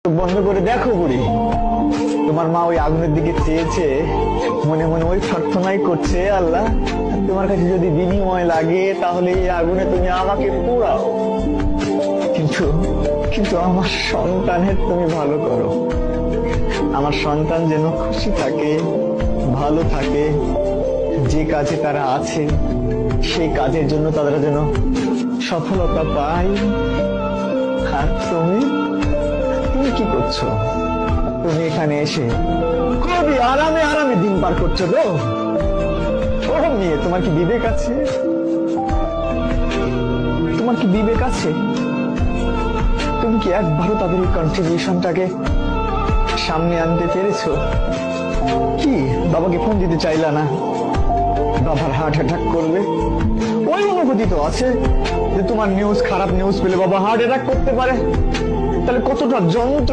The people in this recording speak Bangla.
বন্ধ করে দেখো বুড়ি, তোমার মা ওই আগুনের দিকে চেয়েছে, মনে মনে ওই প্রার্থনাই করছে, আল্লাহ তোমার কাছে যদি বিনিময় লাগে তাহলে এই আগুনে তুমি আমাকে পোড়াও, কিন্তু কিন্তু আমার সন্তানের তুমি ভালো করো। আমার সন্তান যেন খুশি থাকে, ভালো থাকে, যে কাজে তারা আছে সেই কাজের জন্য তারা যেন সফলতা পায়। আর তুমি তুমি কি করছো? তুমি এখানে এসে খুবই আরামে আরামে দিন পার করছো তো? ও মেয়ে, তোমার কি বিবেক আছে? তোমার কি বিবেক আছে? তুমি কি একবারও তাদের এই কন্ট্রিবিউশনটাকে সামনে আনতে পেরেছো? কি বাবাকে ফোন দিতে চাইলা না? বাবার হার্ট অ্যাটাক করবে, ওই অনুভূতি তো আছে যে তোমার নিউজ, খারাপ নিউজ পেলে বাবা হার্ট অ্যাটাক করতে পারে। তাহলে কতটা যন্ত্র